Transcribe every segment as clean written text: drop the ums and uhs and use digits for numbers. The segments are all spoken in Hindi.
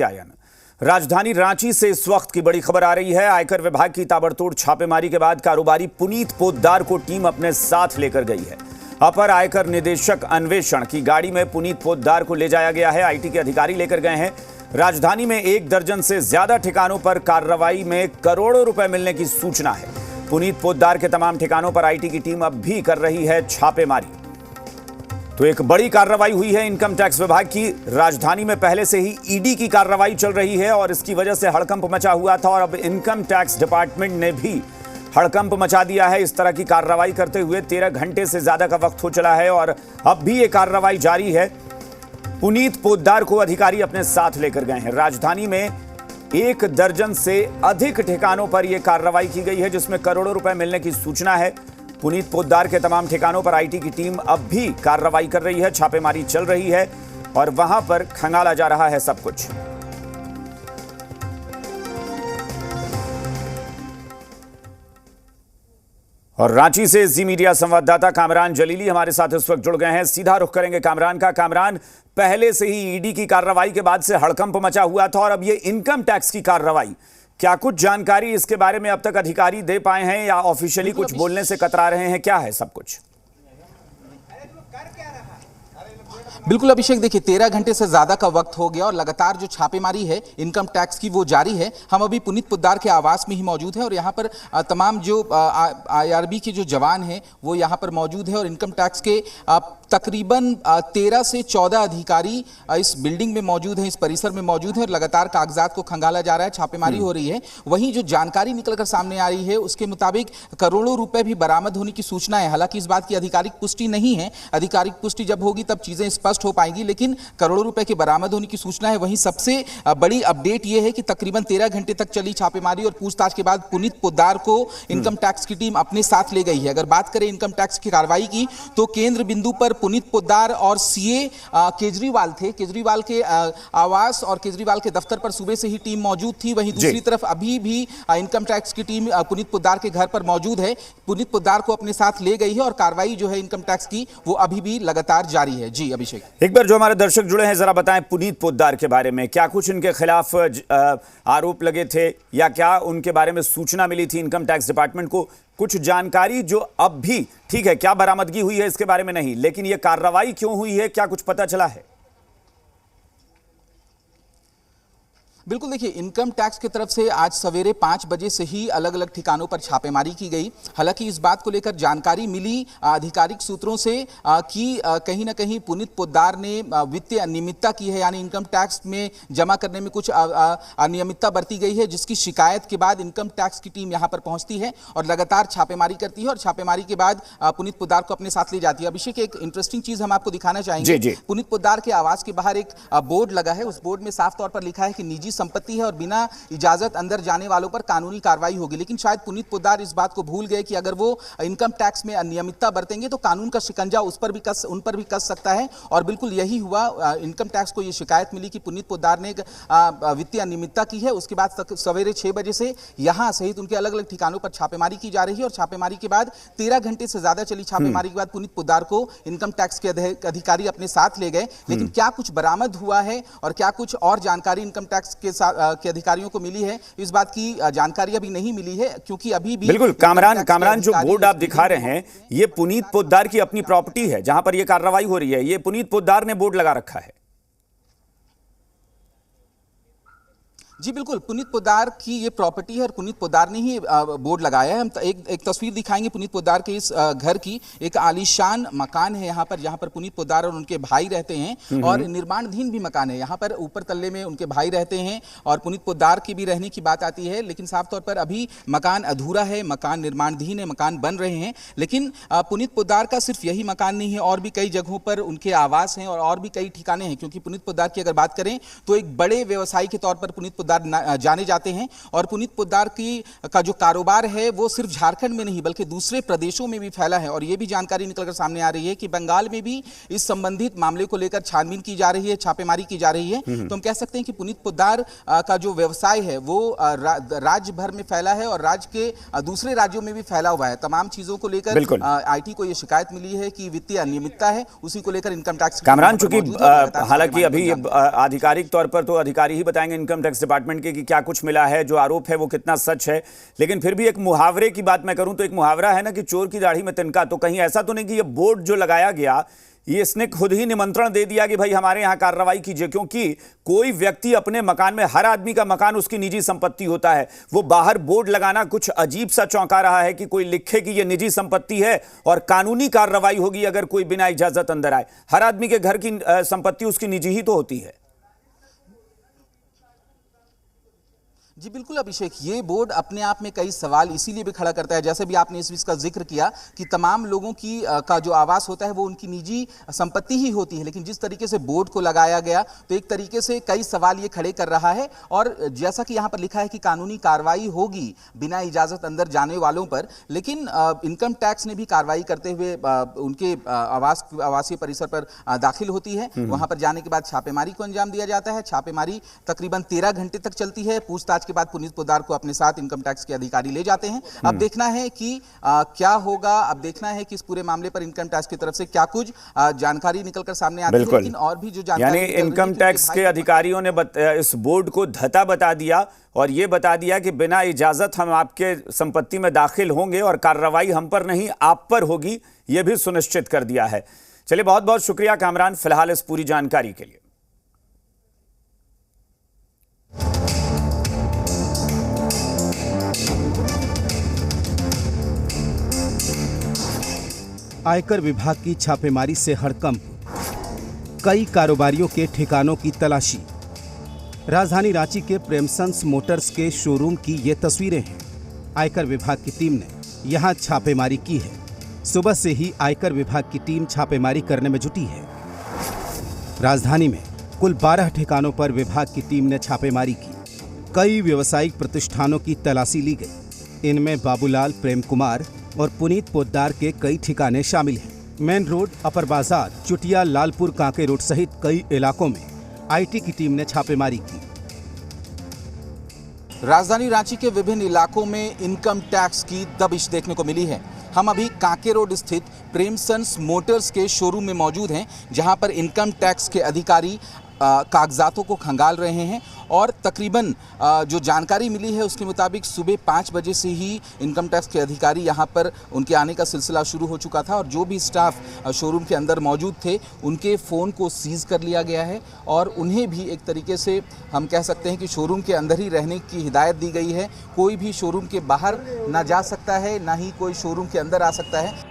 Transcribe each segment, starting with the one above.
आयन राजधानी रांची से इस वक्त की बड़ी खबर आ रही है। आयकर विभाग की ताबड़तोड़ छापेमारी के बाद कारोबारी पुनीत पोद्दार को टीम अपने साथ लेकर गई है। अपर आयकर निदेशक अन्वेषण की गाड़ी में पुनीत पोद्दार को ले जाया गया है। आईटी के अधिकारी लेकर गए हैं। राजधानी में 1 दर्जन से ज्यादा ठिकानों पर कार्रवाई में करोड़ों रुपए मिलने की सूचना है। पुनीत पोद्दार के तमाम ठिकानों पर आईटी की टीम अब भी कर रही है छापेमारी। तो एक बड़ी कार्रवाई हुई है इनकम टैक्स विभाग की। राजधानी में पहले से ही ईडी की कार्रवाई चल रही है और इसकी वजह से हड़कंप मचा हुआ था और अब इनकम टैक्स डिपार्टमेंट ने भी हड़कंप मचा दिया है। इस तरह की कार्रवाई करते हुए 13 घंटे से ज्यादा का वक्त हो चला है और अब भी ये कार्रवाई जारी है। पुनीत पोद्दार को अधिकारी अपने साथ लेकर गए हैं। राजधानी में 1 दर्जन से अधिक ठिकानों पर यह कार्रवाई की गई है जिसमें करोड़ों रुपए मिलने की सूचना है। पुनीत पोद्दार के तमाम ठिकानों पर आईटी की टीम अब भी कार्रवाई कर रही है, छापेमारी चल रही है और वहां पर खंगाला जा रहा है सब कुछ। और रांची से जी मीडिया संवाददाता कामरान जलीली हमारे साथ इस वक्त जुड़ गए हैं। सीधा रुख करेंगे कामरान का। कामरान, पहले से ही ईडी की कार्रवाई के बाद से हड़कंप मचा हुआ था और अब ये इनकम टैक्स की कार्रवाई, क्या कुछ जानकारी इसके बारे में अब तक अधिकारी दे पाए हैं या ऑफिशियली कुछ बोलने से कतरा रहे हैं? क्या है सब कुछ? बिल्कुल अभिषेक, देखिए 13 घंटे से ज्यादा का वक्त हो गया और लगातार जो छापेमारी है इनकम टैक्स की वो जारी है। हम अभी पुनीत पोद्दार के आवास में ही मौजूद हैं और यहाँ पर तमाम जो आईआरबी के जो जवान हैं वो यहाँ पर मौजूद है और इनकम टैक्स के तकरीबन 13 से 14 अधिकारी इस बिल्डिंग में मौजूद हैं, इस परिसर में मौजूद हैं और लगातार कागजात को खंगाला जा रहा है, छापेमारी हो रही है। वहीं जो जानकारी निकलकर सामने आ रही है उसके मुताबिक करोड़ों रुपए भी बरामद होने की सूचना है। हालांकि इस बात की आधिकारिक पुष्टि नहीं है, आधिकारिक पुष्टि जब होगी तब चीजें स्पष्ट हो पाएंगी, लेकिन करोड़ों रुपए के बरामद होने की सूचना है। वहीं सबसे बड़ी अपडेट यह है कि तकरीबन 13 घंटे तक चली छापेमारी और पूछताछ के बाद पुनीत पोद्दार को इनकम टैक्स की टीम अपने साथ ले गई है। अगर बात करें इनकम टैक्स की कार्रवाई की तो केंद्र बिंदु पर पुनीत पोद्दार और सीए केजरीवाल थे। केजरीवाल के आवास और केजरीवाल के दफ्तर पर सुबह से ही टीम मौजूद थी। वहीं दूसरी तरफ अभी भी इनकम टैक्स की टीम पुनीत पोद्दार के घर पर मौजूद है। पुनीत पोद्दार को अपने साथ ले गई है और कार्रवाई जो है इनकम टैक्स की वो अभी भी लगातार जारी है। जी अभिषेक, एक बार जो हमारे दर्शक जुड़े हैं जरा बताएं पुनीत पोद्दार के बारे में, क्या कुछ इनके खिलाफ आरोप लगे थे या क्या उनके बारे में सूचना मिली थी इनकम टैक्स डिपार्टमेंट को? कुछ जानकारी जो अब भी, ठीक है क्या बरामदगी हुई है इसके बारे में नहीं, लेकिन यह कार्रवाई क्यों हुई है, क्या कुछ पता चला है? बिल्कुल, देखिए इनकम टैक्स की तरफ से आज सवेरे 5 बजे से ही अलग अलग ठिकानों पर छापेमारी की गई। हालांकि इस बात को लेकर जानकारी मिली आधिकारिक सूत्रों से कि कहीं ना कहीं पुनीत पोद्दार ने वित्तीय अनियमितता की है, यानी इनकम टैक्स में जमा करने में कुछ अनियमितता बरती गई है, जिसकी शिकायत के बाद इनकम टैक्स की टीम यहां पर पहुंचती है और लगातार छापेमारी करती है और छापेमारी के बाद पुनीत पोद्दार को अपने साथ ले जाती है। अभिषेक, एक इंटरेस्टिंग चीज हम आपको दिखाना चाहेंगे। पुनीत पोद्दार के आवास के बाहर एक बोर्ड लगा है, उस बोर्ड में साफ तौर पर लिखा है कि निजी संपत्ति है और बिना इजाजत अंदर जाने वालों पर कानूनी कार्रवाई होगी। लेकिन शायद पुनीत पोद्दार इस बात को भूल गए कि अगर वो इनकम टैक्स में अनियमितता बरतेंगे तो कानून का शिकंजा उन पर भी कस सकता है और बिल्कुल यही हुआ। इनकम टैक्स को यह शिकायत मिली कि पुनीत पोद्दार ने वित्तीय अनियमितता की है। उसके बाद सवेरे 6 बजे से यहां सहित उनके अलग अलग ठिकानों पर छापेमारी की जा रही है और छापेमारी के बाद 13 घंटे से ज्यादा चली छापेमारी के बाद पुनीत पोद्दार को इनकम टैक्स के अधिकारी अपने साथ ले गए। लेकिन क्या कुछ बरामद हुआ है और क्या कुछ और जानकारी इनकम टैक्स के अधिकारियों को मिली है, इस बात की जानकारी अभी नहीं मिली है, क्योंकि अभी भी बिल्कुल कामरान जो बोर्ड आप दिखा रहे हैं ये पुनीत पोद्दार की अपनी प्रॉपर्टी है जहां पर यह कार्रवाई हो रही है। ये पुनीत पोद्दार ने बोर्ड लगा रखा है। जी बिल्कुल, पुनीत पोद्दार की ये प्रॉपर्टी है और पुनीत पोद्दार ने ही बोर्ड लगाया है। हम एक तस्वीर दिखाएंगे पुनीत पोद्दार के इस घर की। एक आलीशान मकान है यहाँ पर, जहाँ पर पुनीत पोद्दार और उनके भाई रहते हैं और निर्माणाधीन भी मकान है। यहाँ पर ऊपर तल्ले में उनके भाई रहते हैं और पुनीत पोद्दार की भी रहने की बात आती है, लेकिन साफ तौर पर अभी मकान अधूरा है, मकान निर्माणाधीन है, मकान बन रहे हैं। लेकिन पुनीत पोद्दार का सिर्फ यही मकान नहीं है, और भी कई जगहों पर उनके आवास हैं और भी कई ठिकाने हैं, क्योंकि पुनीत पोद्दार की अगर बात करें तो एक बड़े व्यवसायी के तौर पर पुनीत पोद्दार जाने जाते हैं और पुनीत पोद्दार का जो कारोबार है वो सिर्फ झारखंड में नहीं बल्कि दूसरे प्रदेशों में भी फैला है। और ये भी जानकारी निकलकर सामने आ रही है कि बंगाल में भी इस संबंधित मामले को लेकर छानबीन की जा रही है, छापेमारी की जा रही है। तो हम कह सकते हैं कि पुनीत पोद्दार का जो व्यवसाय है वो राज्य भर में फैला है और राज्य के दूसरे राज्यों में भी फैला हुआ है। तमाम चीजों को लेकर आईटी को ये शिकायत मिली है कि वित्तीय अनियमितता है, उसी को लेकर इनकम टैक्स कामरान, चूंकि हालांकि अभी आधिकारिक तौर पर तो अधिकारी ही बताएंगे इनकम टैक्स डिपार्टमेंट के कि क्या कुछ मिला है, जो आरोप है वो कितना सच है, लेकिन फिर भी एक मुहावरे की बात मैं करूं तो एक मुहावरा है ना कि चोर की दाढ़ी में तिनका। तो कहीं ऐसा तो नहीं कि ये बोर्ड जो लगाया गया ये इसने खुद ही निमंत्रण दे दिया कि भाई हमारे यहां कार्रवाई कीजिए? क्योंकि कोई व्यक्ति अपने मकान में, हर आदमी का मकान उसकी निजी संपत्ति होता है, वो बाहर बोर्ड लगाना कुछ अजीब सा चौंका रहा है कि कोई लिखे कि ये निजी संपत्ति है और कानूनी कार्रवाई होगी अगर कोई बिना इजाजत अंदर आए। हर आदमी के घर की संपत्ति उसकी निजी ही तो होती है। जी बिल्कुल अभिषेक, ये बोर्ड अपने आप में कई सवाल इसीलिए भी खड़ा करता है, जैसे भी आपने इस का जिक्र किया कि तमाम लोगों की का जो आवास होता है वो उनकी निजी संपत्ति ही होती है, लेकिन जिस तरीके से बोर्ड को लगाया गया तो एक तरीके से कई सवाल ये खड़े कर रहा है। और जैसा कि यहाँ पर लिखा है कि कानूनी कार्रवाई होगी बिना इजाजत अंदर जाने वालों पर, लेकिन इनकम टैक्स ने भी कार्रवाई करते हुए उनके आवासीय परिसर पर दाखिल होती है। वहां पर जाने के बाद छापेमारी को अंजाम दिया जाता है। छापेमारी तकरीबन 13 घंटे तक चलती है। पूछताछ के बाद पुनीत पोद्दार को अपने साथ इनकम टैक्स के अधिकारी ले जाते हैं। अब देखना है कि क्या होगा, अब देखना है कि इस पूरे मामले पर इनकम टैक्स की तरफ से क्या कुछ जानकारी निकलकर सामने आती है। लेकिन और भी जो जानकारी, यानी इनकम टैक्स के अधिकारियों ने इस बोर्ड को धता बता दिया और यह बता दिया कि बिना इजाजत हम आपके संपत्ति में दाखिल होंगे और कार्रवाई हम पर नहीं आप पर होगी, यह भी सुनिश्चित कर दिया है। चलिए, बहुत बहुत शुक्रिया कामरान फिलहाल इस पूरी जानकारी के लिए। आयकर विभाग की छापेमारी से हड़कंप, कई कारोबारियों के ठिकानों की तलाशी। राजधानी रांची के प्रेमसंस मोटर्स के शोरूम की ये तस्वीरें हैं। आयकर विभाग की टीम ने यहां छापेमारी की है। सुबह से ही आयकर विभाग की टीम छापेमारी करने में जुटी है। राजधानी में कुल 12 ठिकानों पर विभाग की टीम ने छापेमारी की। कई व्यावसायिक प्रतिष्ठानों की तलाशी ली गई। इनमें बाबूलाल, प्रेम कुमार और पुनीत पोद्दार के कई ठिकाने शामिल हैं। मेन रोड, अपर बाजार, चुटिया, लालपुर, कांके रोड सहित कई इलाकों में आईटी की टीम ने छापेमारी की। राजधानी रांची के विभिन्न इलाकों में इनकम टैक्स की दबिश देखने को मिली है। हम अभी कांके रोड स्थित प्रेमसंस मोटर्स के शोरूम में मौजूद हैं, जहां पर इनकम टैक्स के अधिकारी कागजातों को खंगाल रहे हैं। और तकरीबन जो जानकारी मिली है उसके मुताबिक सुबह 5 बजे से ही इनकम टैक्स के अधिकारी यहां पर उनके आने का सिलसिला शुरू हो चुका था और जो भी स्टाफ शोरूम के अंदर मौजूद थे उनके फ़ोन को सीज कर लिया गया है और उन्हें भी एक तरीके से हम कह सकते हैं कि शोरूम के अंदर ही रहने की हिदायत दी गई है। कोई भी शोरूम के बाहर ना जा सकता है, ना ही कोई शोरूम के अंदर आ सकता है।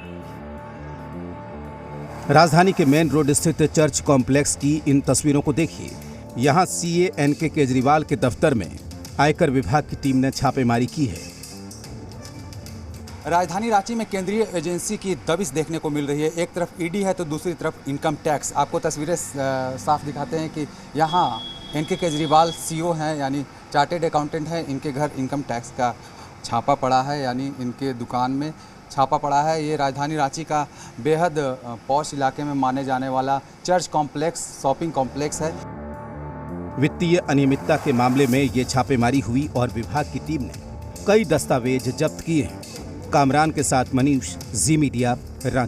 राजधानी के मेन रोड स्थित चर्च कॉम्प्लेक्स की इन तस्वीरों को देखिए। यहां सीए एनके केजरीवाल के दफ्तर में आयकर विभाग की टीम ने छापेमारी की है। राजधानी रांची में केंद्रीय एजेंसी की दबिश देखने को मिल रही है। एक तरफ ईडी है तो दूसरी तरफ इनकम टैक्स। आपको तस्वीरें साफ दिखाते हैं कि यहाँ एनके केजरीवाल सीओ हैं, यानी चार्टेड अकाउंटेंट हैं। इनके घर इनकम टैक्स का छापा पड़ा है, यानी इनके दुकान में छापा पड़ा है। ये राजधानी रांची का बेहद पॉश इलाके में माने जाने वाला चर्च कॉम्प्लेक्स, शॉपिंग कॉम्प्लेक्स है। वित्तीय अनियमितता के मामले में ये छापेमारी हुई और विभाग की टीम ने कई दस्तावेज जब्त किए हैं। कामरान के साथ मनीष, जी मीडिया, रांची।